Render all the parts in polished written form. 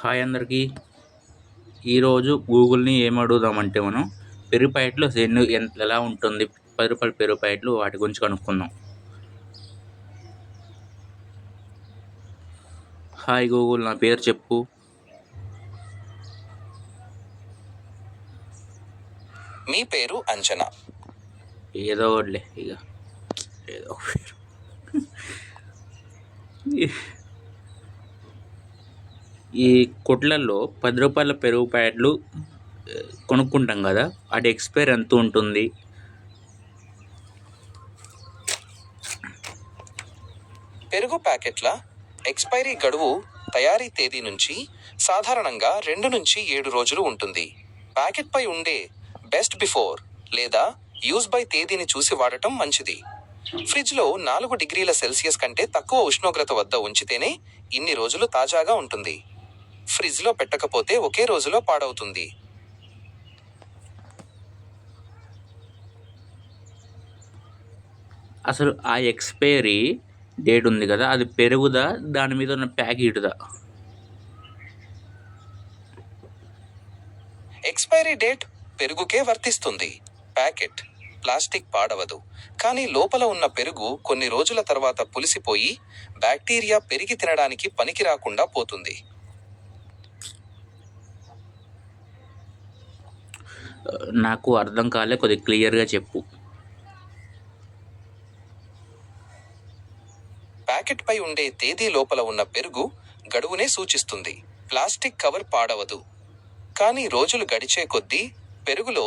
Hi అందరికీ. ఈరోజు గూగుల్ని ఏం అడుగుదామంటే మనం పెరుగు ప్యాకెట్లు అసలు ఎలా ఉంటుంది, రూ. 10 పెరుగు ప్యాకెట్లు వాటి గురించి కనుక్కుందాం. హాయ్ గూగుల్, నా పేరు చెప్పు. మీ పేరు అంజనా. ఏదో ఒకటిలే ఇక, ఏదో ఒక పేరు. ఈ కొట్లల్లో రూ. 10 పెరుగు ప్యాకెట్లు కొనుక్కుంటాం కదా, వాటి ఎక్స్పైర్ ఎంత ఉంటుంది? పెరుగు ప్యాకెట్ల ఎక్స్పైరీ గడువు తయారీ తేదీ నుంచి సాధారణంగా 2 నుంచి 7 రోజులు ఉంటుంది. ప్యాకెట్పై ఉండే బెస్ట్ బిఫోర్ లేదా యూజ్ బై తేదీని చూసి వాడటం మంచిది. ఫ్రిడ్జ్లో 4 డిగ్రీల సెల్సియస్ కంటే తక్కువ ఉష్ణోగ్రత వద్ద ఉంచితేనే ఇన్ని రోజులు తాజాగా ఉంటుంది. ఫ్రిడ్జ్లో పెట్టకపోతే ఒకే రోజులో పాడవుతుంది. అసలు ఆ ఎక్స్పైరీ డేట్ ఉంది కదా, అది పెరుగుదా, దాని మీద ఉన్న ప్యాకెట్దా? ఎక్స్పైరీ డేట్ పెరుగుకే వర్తిస్తుంది. ప్యాకెట్ ప్లాస్టిక్ పాడవదు, కానీ లోపల ఉన్న పెరుగు కొన్ని రోజుల తర్వాత పులిసిపోయి బ్యాక్టీరియా పెరిగి తినడానికి పనికి రాకుండా పోతుంది. నాకు అర్థం కాలే, కొద్దిగా క్లియర్గా చెప్పు. ప్యాకెట్ పై ఉండే తేదీ లోపల ఉన్న పెరుగు గడువునే సూచిస్తుంది. ప్లాస్టిక్ కవర్ పాడవదు, కానీ రోజులు గడిచే కొద్దీ పెరుగులో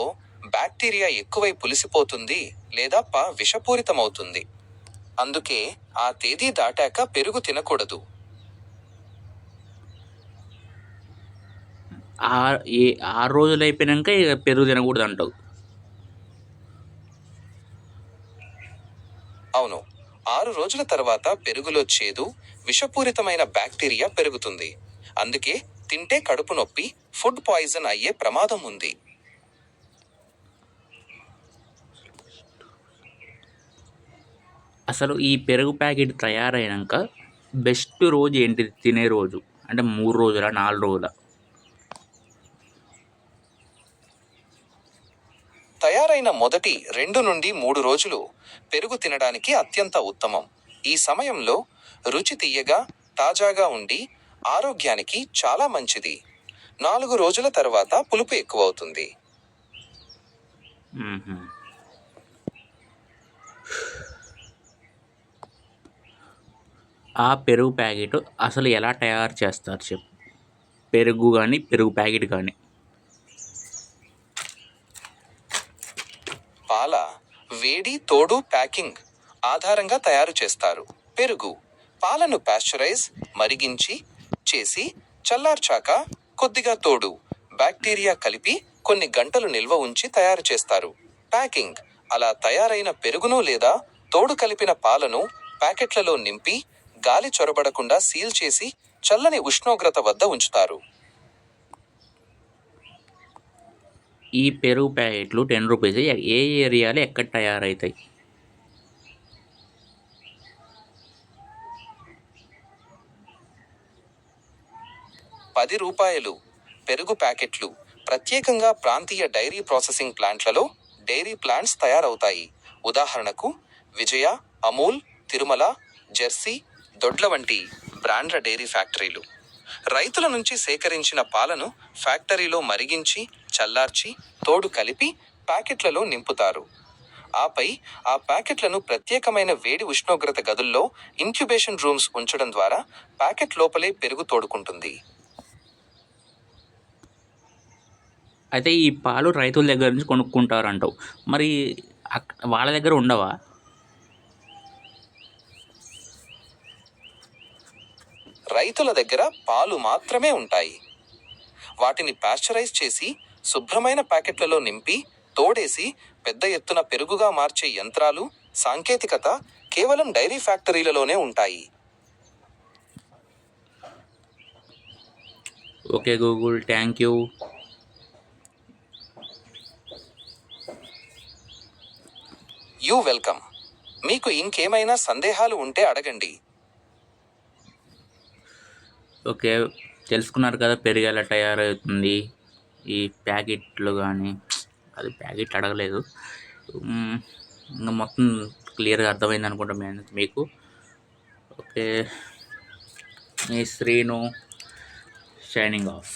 బ్యాక్టీరియా ఎక్కువై పులిసిపోతుంది లేదా విషపూరితమవుతుంది. అందుకే ఆ తేదీ దాటాక పెరుగు తినకూడదు. ఏ 6 రోజులు అయిపోయినాక ఇక పెరుగు తినకూడదు అంటావు? అవును, 6 రోజుల తర్వాత పెరుగులో చేదు, విషపూరితమైన బ్యాక్టీరియా పెరుగుతుంది. అందుకే తింటే కడుపు నొప్పి, ఫుడ్ పాయిజన్ అయ్యే ప్రమాదం ఉంది. అసలు ఈ పెరుగు ప్యాకెట్ తయారైనాక బెస్ట్ రోజు ఏంటిది, తినే రోజు? అంటే 3 రోజుల, 4 రోజుల? తయారైన మొదటి 2 నుండి 3 రోజులు పెరుగు తినడానికి అత్యంత ఉత్తమం. ఈ సమయంలో రుచి తియ్యగా, తాజాగా ఉండి ఆరోగ్యానికి చాలా మంచిది. 4 రోజుల తర్వాత పులుపు ఎక్కువవుతుంది. ఆ పెరుగు ప్యాకెట్ అసలు ఎలా తయారు చేస్తారు చెప్పు. పెరుగు కానీ, పెరుగు ప్యాకెట్ కానీ. పాల వేడి, తోడు, ప్యాకింగ్ ఆధారంగా తయారు చేస్తారు. పెరుగు పాలను పాశ్చరైజ్ మరిగించి చేసి చల్లార్చాక కొద్దిగా తోడు, బ్యాక్టీరియా కలిపి కొన్ని గంటలు నిల్వ ఉంచి తయారు చేస్తారు. ప్యాకింగ్ అలా తయారైన పెరుగును లేదా తోడు కలిపిన పాలను ప్యాకెట్లలో నింపి గాలి చొరబడకుండా సీల్ చేసి చల్లని ఉష్ణోగ్రత వద్ద ఉంచుతారు. ఈ పెరుగు ప్యాకెట్లు 10 రూపీస్ ఏ ఏరియాలో ఎక్కడ తయారవుతాయి? రూ. 10 పెరుగు ప్యాకెట్లు ప్రత్యేకంగా ప్రాంతీయ డైరీ ప్రాసెసింగ్ ప్లాంట్లలో డైరీ ప్లాంట్స్ తయారవుతాయి. ఉదాహరణకు విజయ, అమూల్, తిరుమల, జెర్సీ, దొడ్ల వంటి బ్రాండ్ల డైరీ ఫ్యాక్టరీలు. రైతుల నుంచి సేకరించిన పాలను ఫ్యాక్టరీలో మరిగించి, చల్లార్చి, తోడు కలిపి ప్యాకెట్లలో నింపుతారు. ఆపై ఆ ప్యాకెట్లను ప్రత్యేకమైన వేడి ఉష్ణోగ్రత గదుల్లో ఇంక్యుబేషన్ రూమ్స్ ఉంచడం ద్వారా ప్యాకెట్ లోపలే పెరుగు తోడుకుంటుంది. అయితే ఈ పాలు రైతుల దగ్గర నుంచి కొనుక్కుంటారంటావు, మరి వాళ్ళ దగ్గర ఉండవా? రైతుల దగ్గర పాలు మాత్రమే ఉంటాయి. వాటిని పాశ్చరైజ్ చేసి శుభ్రమైన ప్యాకెట్లలో నింపి తోడేసి పెద్ద ఎత్తున పెరుగుగా మార్చే యంత్రాలు, సాంకేతికత కేవలం డైరీ ఫ్యాక్టరీలలోనే ఉంటాయి. Okay Google, thank you. You welcome. మీకు ఇంకేమైనా సందేహాలు ఉంటే అడగండి. ఓకే, తెలుసుకున్నారు కదా పెరుగు ఎలా తయారవుతుంది ఈ ప్యాకెట్లు కానీ, అది ప్యాకెట్లు అడగలేదు. ఇంకా మొత్తం క్లియర్గా అర్థమైంది అనుకుంటా మీకు. Okay, me Srinu shining of.